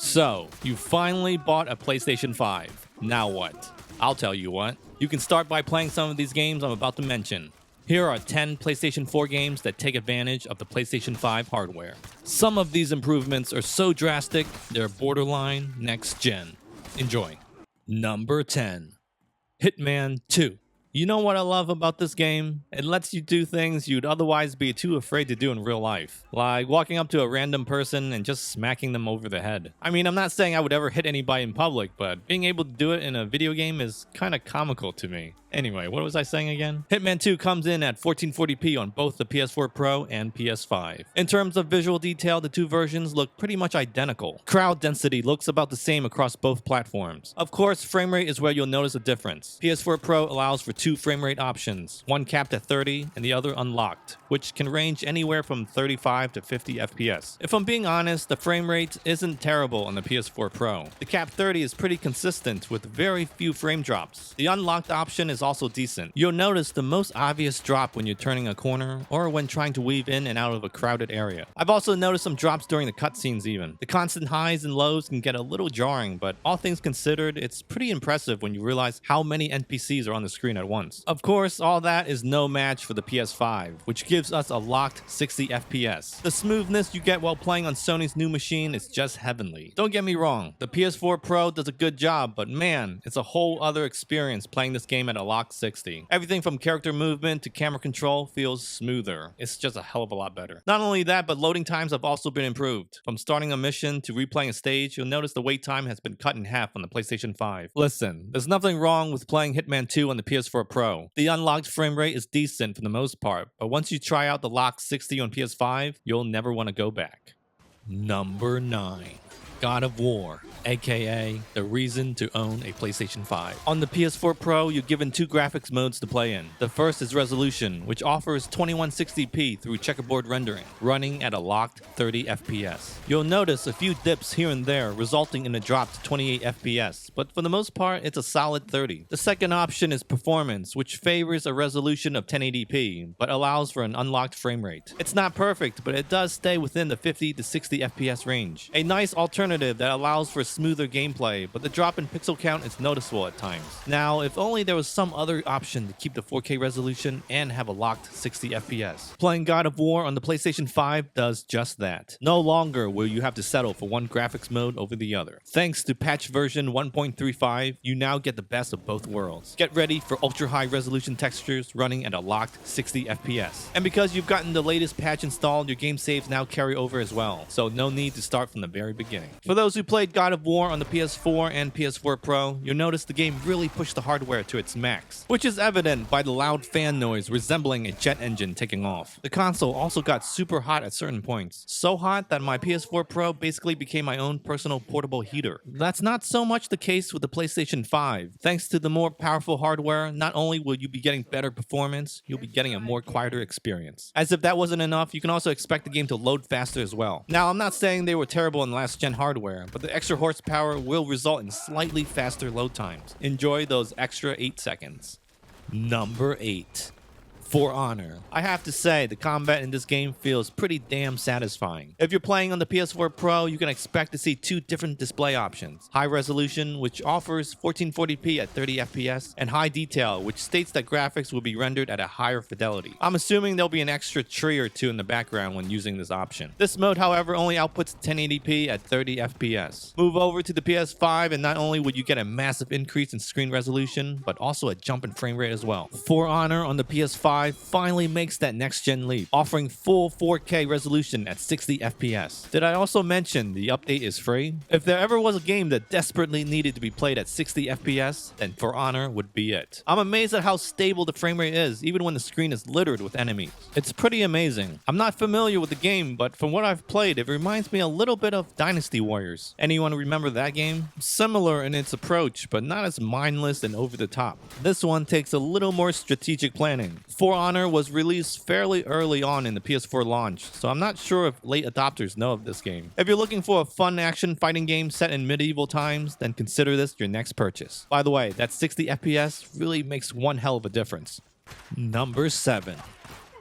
So, you finally bought a PlayStation 5. Now what? I'll tell you what. You can start by playing some of these games I'm about to mention. Here are 10 PlayStation 4 games that take advantage of the PlayStation 5 hardware. Some of these improvements are so drastic, they're borderline next gen. Enjoy. Number 10. Hitman 2. You know what I love about this game? It lets you do things you'd otherwise be too afraid to do in real life. Like walking up to a random person and just smacking them over the head. I mean, I'm not saying I would ever hit anybody in public, but being able to do it in a video game is kind of comical to me. Anyway, what was I saying again? Hitman 2 comes in at 1440p on both the PS4 Pro and PS5. In terms of visual detail, the two versions look pretty much identical. Crowd density looks about the same across both platforms. Of course, frame rate is where you'll notice a difference. PS4 Pro allows for two frame rate options, one capped at 30 and the other unlocked, which can range anywhere from 35 to 50 FPS. If I'm being honest, the frame rate isn't terrible on the PS4 Pro. The capped 30 is pretty consistent with very few frame drops. The unlocked option is also decent. You'll notice the most obvious drop when you're turning a corner or when trying to weave in and out of a crowded area. I've also noticed some drops during the cutscenes even. The constant highs and lows can get a little jarring, but all things considered, it's pretty impressive when you realize how many NPCs are on the screen at once. Of course, all that is no match for the PS5, which gives us a locked 60 FPS. The smoothness you get while playing on Sony's new machine is just heavenly. Don't get me wrong, the PS4 Pro does a good job, but man, it's a whole other experience playing this game at a locked 60. Everything from character movement to camera control feels smoother. It's just a hell of a lot better. Not only that, but loading times have also been improved. From starting a mission to replaying a stage, you'll notice the wait time has been cut in half on the PlayStation 5. Listen, there's nothing wrong with playing Hitman 2 on the PS4 Pro. The unlocked frame rate is decent for the most part, but once you try out the locked 60 on PS5, you'll never want to go back. Number 9. God of War, aka the reason to own a PlayStation 5. On the PS4 Pro, you're given two graphics modes to play in. The first is Resolution, which offers 2160p through checkerboard rendering, running at a locked 30 FPS. You'll notice a few dips here and there, resulting in a drop to 28 FPS, but for the most part, it's a solid 30. The second option is Performance, which favors a resolution of 1080p, but allows for an unlocked frame rate. It's not perfect, but it does stay within the 50 to 60 FPS range. A nice alternative that allows for smoother gameplay, but the drop in pixel count is noticeable at times. Now, if only there was some other option to keep the 4K resolution and have a locked 60 FPS. Playing God of War on the PlayStation 5 does just that. No longer will you have to settle for one graphics mode over the other. Thanks to patch version 1.35, you now get the best of both worlds. Get ready for ultra high resolution textures running at a locked 60 FPS. And because you've gotten the latest patch installed, your game saves now carry over as well, so no need to start from the very beginning. For those who played God of War on the PS4 and PS4 Pro, you'll notice the game really pushed the hardware to its max, which is evident by the loud fan noise resembling a jet engine taking off. The console also got super hot at certain points, so hot that my PS4 Pro basically became my own personal portable heater. That's not so much the case with the PlayStation 5. Thanks to the more powerful hardware, not only will you be getting better performance, you'll be getting a more quieter experience. As if that wasn't enough, you can also expect the game to load faster as well. Now, I'm not saying they were terrible in last gen hardware, but the extra horsepower will result in slightly faster load times. Enjoy those extra 8 seconds. Number 8. For Honor. I have to say, the combat in this game feels pretty damn satisfying. If you're playing on the PS4 Pro, you can expect to see two different display options. High Resolution, which offers 1440p at 30 FPS, and High Detail, which states that graphics will be rendered at a higher fidelity. I'm assuming there'll be an extra tree or two in the background when using this option. This mode, however, only outputs 1080p at 30 FPS. Move over to the PS5 and not only would you get a massive increase in screen resolution, but also a jump in frame rate as well. For Honor on the PS5 finally makes that next gen leap, offering full 4K resolution at 60 FPS. Did I also mention the update is free? If there ever was a game that desperately needed to be played at 60 FPS, then For Honor would be it. I'm amazed at how stable the frame rate is, even when the screen is littered with enemies. It's pretty amazing. I'm not familiar with the game, but from what I've played, it reminds me a little bit of Dynasty Warriors. Anyone remember that game? Similar in its approach, but not as mindless and over the top. This one takes a little more strategic planning. For Honor was released fairly early on in the PS4 launch, so I'm not sure if late adopters know of this game. If you're looking for a fun action fighting game set in medieval times, then consider this your next purchase. By the way, that 60 FPS really makes one hell of a difference. Number 7.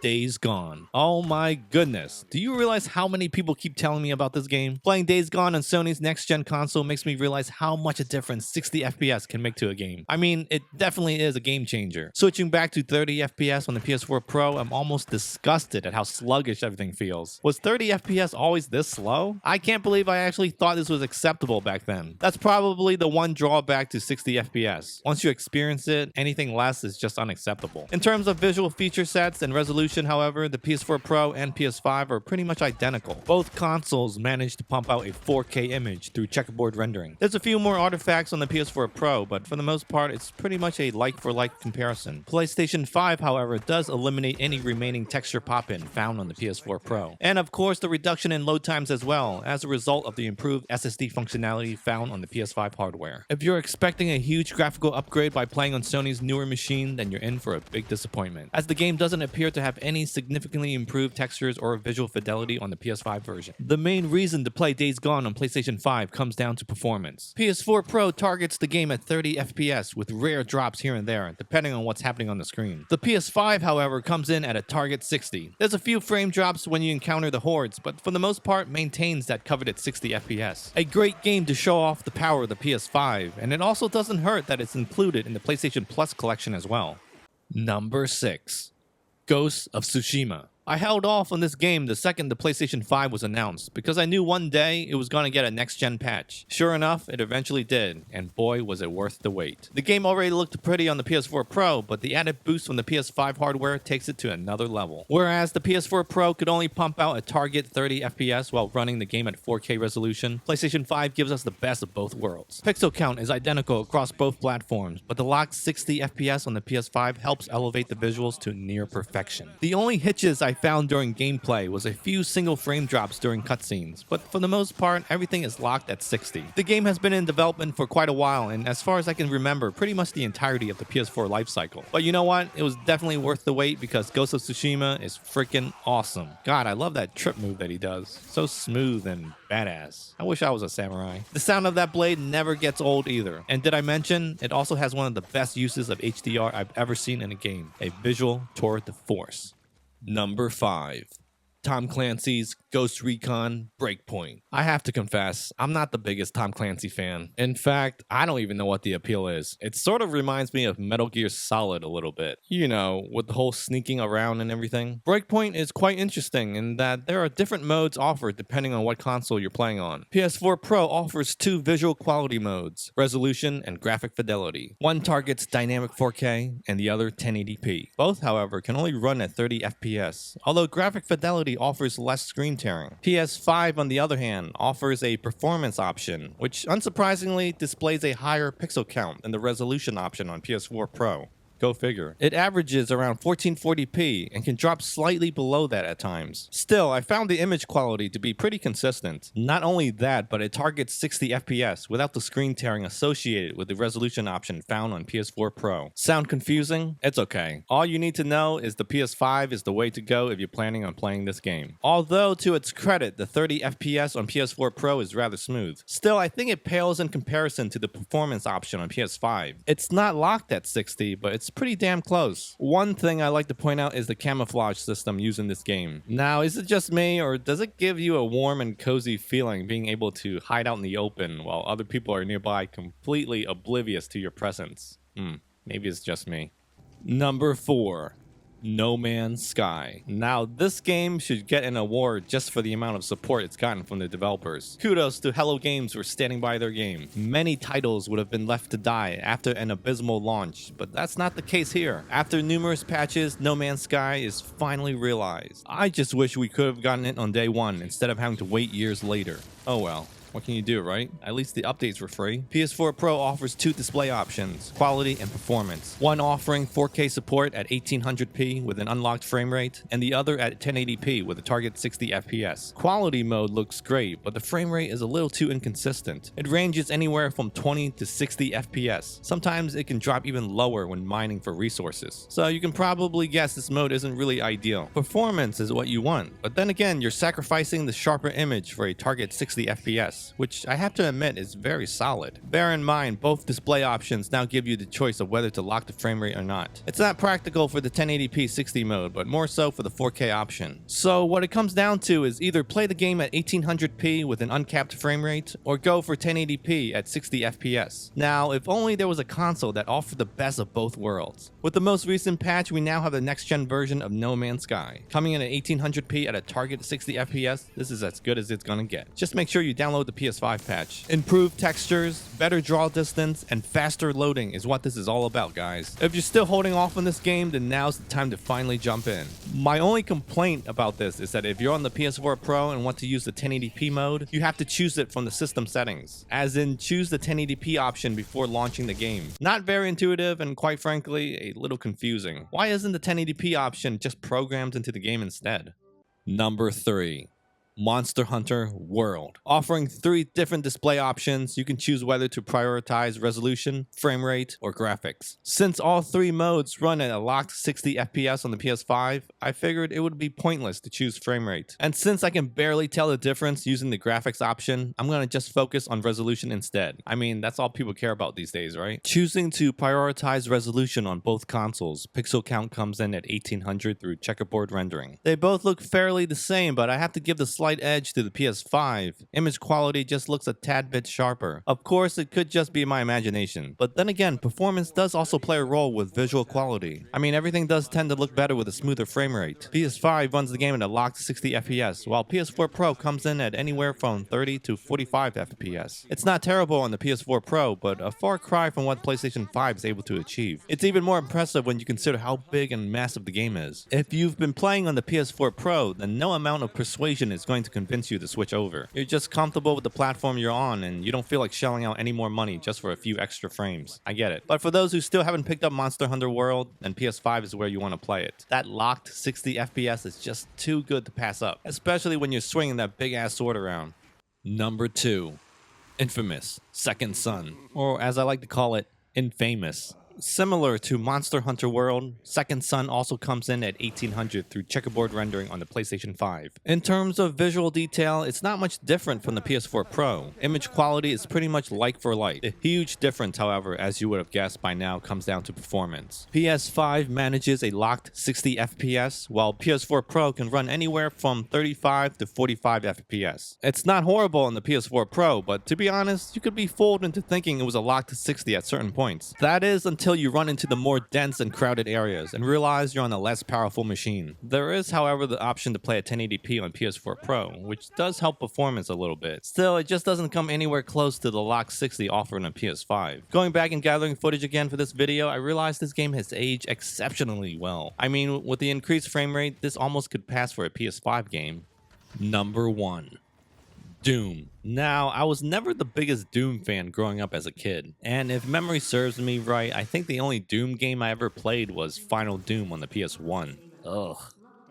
Days Gone. Oh my goodness. Do you realize how many people keep telling me about this game? Playing Days Gone on Sony's next-gen console makes me realize how much a difference 60 FPS can make to a game. I mean, it definitely is a game changer. Switching back to 30 FPS on the PS4 Pro, I'm almost disgusted at how sluggish everything feels. Was 30 FPS always this slow? I can't believe I actually thought this was acceptable back then. That's probably the one drawback to 60 FPS. Once you experience it, anything less is just unacceptable. In terms of visual feature sets and resolution, however, the PS4 Pro and PS5 are pretty much identical. Both consoles managed to pump out a 4K image through checkerboard rendering. There's a few more artifacts on the PS4 Pro, but for the most part, it's pretty much a like-for-like comparison. PlayStation 5, however, does eliminate any remaining texture pop-in found on the PS4 Pro. And of course, the reduction in load times as well, as a result of the improved SSD functionality found on the PS5 hardware. If you're expecting a huge graphical upgrade by playing on Sony's newer machine, then you're in for a big disappointment, as the game doesn't appear to have any significantly improved textures or visual fidelity on the PS5 version. The main reason to play Days Gone on PlayStation 5 comes down to performance. PS4 Pro targets the game at 30 FPS with rare drops here and there, depending on what's happening on the screen. The PS5, however, comes in at a target 60. There's a few frame drops when you encounter the hordes, but for the most part maintains that coveted 60 FPS. A great game to show off the power of the PS5, and it also doesn't hurt that it's included in the PlayStation Plus collection as well. Number 6. Ghost of Tsushima. I held off on this game the second the PlayStation 5 was announced because I knew one day it was going to get a next-gen patch. Sure enough, it eventually did, and boy was it worth the wait. The game already looked pretty on the PS4 Pro, but the added boost from the PS5 hardware takes it to another level. Whereas the PS4 Pro could only pump out a target 30 FPS while running the game at 4K resolution, PlayStation 5 gives us the best of both worlds. Pixel count is identical across both platforms, but the locked 60 FPS on the PS5 helps elevate the visuals to near perfection. The only hitches I found during gameplay was a few single frame drops during cutscenes, but for the most part, everything is locked at 60. The game has been in development for quite a while, and as far as I can remember, pretty much the entirety of the PS4 lifecycle. But you know what? It was definitely worth the wait because Ghost of Tsushima is freaking awesome. God, I love that trip move that he does. So smooth and badass. I wish I was a samurai. The sound of that blade never gets old either. And did I mention, it also has one of the best uses of HDR I've ever seen in a game, a visual tour de force. Number 5. Tom Clancy's Ghost Recon Breakpoint. I have to confess, I'm not the biggest Tom Clancy fan. In fact, I don't even know what the appeal is. It sort of reminds me of Metal Gear Solid a little bit. You know, with the whole sneaking around and everything. Breakpoint is quite interesting in that there are different modes offered depending on what console you're playing on. PS4 Pro offers 2 visual quality modes, resolution and graphic fidelity. One targets dynamic 4K and the other 1080p. Both, however, can only run at 30 FPS, although graphic fidelity offers less screen tearing. PS5, on the other hand, offers a performance option, which unsurprisingly displays a higher pixel count than the resolution option on PS4 Pro. Go figure. It averages around 1440p and can drop slightly below that at times. Still, I found the image quality to be pretty consistent. Not only that, but it targets 60 FPS without the screen tearing associated with the resolution option found on PS4 Pro. Sound confusing? It's okay. All you need to know is the PS5 is the way to go if you're planning on playing this game. Although, to its credit, the 30 FPS on PS4 Pro is rather smooth. Still, I think it pales in comparison to the performance option on PS5. It's not locked at 60, but it's pretty damn close. One thing I like to point out is the camouflage system used in this game. Now, is it just me, or does it give you a warm and cozy feeling being able to hide out in the open while other people are nearby completely oblivious to your presence? Maybe it's just me. Number 4. No Man's Sky. Now, this game should get an award just for the amount of support it's gotten from the developers. Kudos to Hello Games for standing by their game. Many titles would have been left to die after an abysmal launch, but that's not the case here. After numerous patches, No Man's Sky is finally realized. I just wish we could have gotten it on day one instead of having to wait years later. Oh well. What can you do, right? At least the updates were free. PS4 Pro offers 2 display options, quality and performance. One offering 4K support at 1800p with an unlocked frame rate, and the other at 1080p with a target 60 FPS. Quality mode looks great, but the frame rate is a little too inconsistent. It ranges anywhere from 20 to 60 FPS. Sometimes it can drop even lower when mining for resources. So you can probably guess this mode isn't really ideal. Performance is what you want, but then again, you're sacrificing the sharper image for a target 60 FPS. FPS, which I have to admit is very solid. Bear in mind, both display options now give you the choice of whether to lock the frame rate or not. It's not practical for the 1080p 60 mode, but more so for the 4K option. So what it comes down to is either play the game at 1800p with an uncapped frame rate, or go for 1080p at 60 FPS. Now, if only there was a console that offered the best of both worlds. With the most recent patch, we now have the next gen version of No Man's Sky. Coming in at 1800p at a target 60 FPS, this is as good as it's gonna get. Just make sure you download the PS5 patch. Improved textures, better draw distance, and faster loading is what this is all about, guys. If you're still holding off on this game, then now's the time to finally jump in. My only complaint about this is that if you're on the PS4 Pro and want to use the 1080p mode, you have to choose it from the system settings. As in, choose the 1080p option before launching the game. Not very intuitive and quite frankly, a little confusing. Why isn't the 1080p option just programmed into the game instead? Number 3. Monster Hunter World. Offering 3 different display options, you can choose whether to prioritize resolution, frame rate, or graphics. Since all 3 modes run at a locked 60 FPS on the PS5, I figured it would be pointless to choose frame rate. And since I can barely tell the difference using the graphics option, I'm gonna just focus on resolution instead. I mean, that's all people care about these days, right? Choosing to prioritize resolution on both consoles, pixel count comes in at 1800 through checkerboard rendering. They both look fairly the same, but I have to give the slight edge to the PS5. Image quality just looks a tad bit sharper. Of course, it could just be my imagination, but then again, performance does also play a role with visual quality. I mean, everything does tend to look better with a smoother frame rate. PS5 runs the game at a locked 60 FPS, while PS4 Pro comes in at anywhere from 30 to 45 FPS. It's not terrible on the PS4 Pro, but a far cry from what PlayStation 5 is able to achieve. It's even more impressive when you consider how big and massive the game is. If you've been playing on the PS4 Pro, then no amount of persuasion is going to convince you to switch over. You're just comfortable with the platform you're on and you don't feel like shelling out any more money just for a few extra frames. I get it. But for those who still haven't picked up Monster Hunter World, then PS5 is where you want to play it. That locked 60 FPS is just too good to pass up, especially when you're swinging that big ass sword around. Number 2. Infamous Second Son, or as I like to call it, Infamous. Similar to Monster Hunter World, Second Son also comes in at 1800 through checkerboard rendering on the PlayStation 5. In terms of visual detail, it's not much different from the PS4 Pro. Image quality is pretty much like for like. The huge difference, however, as you would have guessed by now, comes down to performance. PS5 manages a locked 60 FPS, while PS4 Pro can run anywhere from 35 to 45 FPS. It's not horrible on the PS4 Pro, but to be honest, you could be fooled into thinking it was a locked 60 at certain points. That is until you run into the more dense and crowded areas and realize you're on a less powerful machine. There is, however, the option to play at 1080p on PS4 Pro, which does help performance a little bit. Still, it just doesn't come anywhere close to the locked 60 offered on PS5. Going back and gathering footage again for this video, I realized this game has aged exceptionally well. I mean, with the increased frame rate, this almost could pass for a PS5 game. Number 1. Doom. Now, I was never the biggest Doom fan growing up as a kid, and if memory serves me right, I think the only Doom game I ever played was Final Doom on the PS1. Ugh.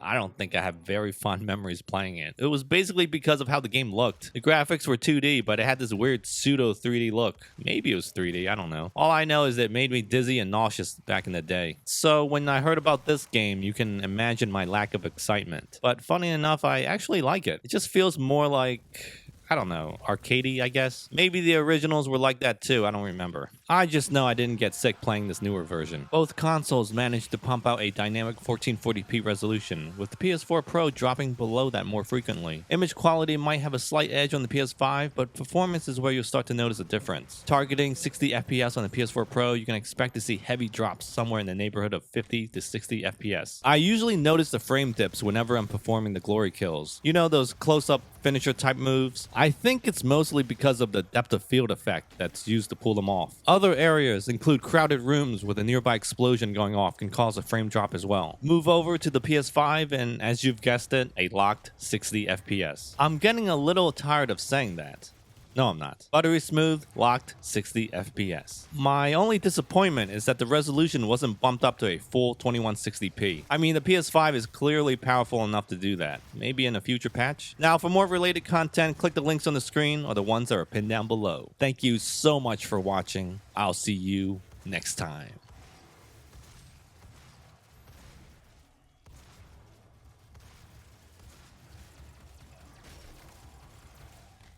I don't think I have very fond memories playing it. It was basically because of how the game looked. The graphics were 2D, but it had this weird pseudo 3D look. Maybe it was 3D, I don't know. All I know is it made me dizzy and nauseous back in the day. So when I heard about this game, you can imagine my lack of excitement. But funny enough, I actually like it. It just feels more like, I don't know, arcadey, I guess. Maybe the originals were like that too, I don't remember. I just know I didn't get sick playing this newer version. Both consoles managed to pump out a dynamic 1440p resolution, with the PS4 Pro dropping below that more frequently. Image quality might have a slight edge on the PS5, but performance is where you'll start to notice a difference. Targeting 60 FPS on the PS4 Pro, you can expect to see heavy drops somewhere in the neighborhood of 50 to 60 FPS. I usually notice the frame dips whenever I'm performing the glory kills. You know, those close-up finisher type moves? I think it's mostly because of the depth of field effect that's used to pull them off. Other areas include crowded rooms with a nearby explosion going off can cause a frame drop as well. Move over to the PS5 and, as you've guessed it, a locked 60 FPS. I'm getting a little tired of saying that. No, I'm not. Buttery smooth, locked 60 FPS. My only disappointment is that the resolution wasn't bumped up to a full 2160p. I mean, the PS5 is clearly powerful enough to do that. Maybe in a future patch? Now, for more related content, click the links on the screen or the ones that are pinned down below. Thank you so much for watching. I'll see you next time.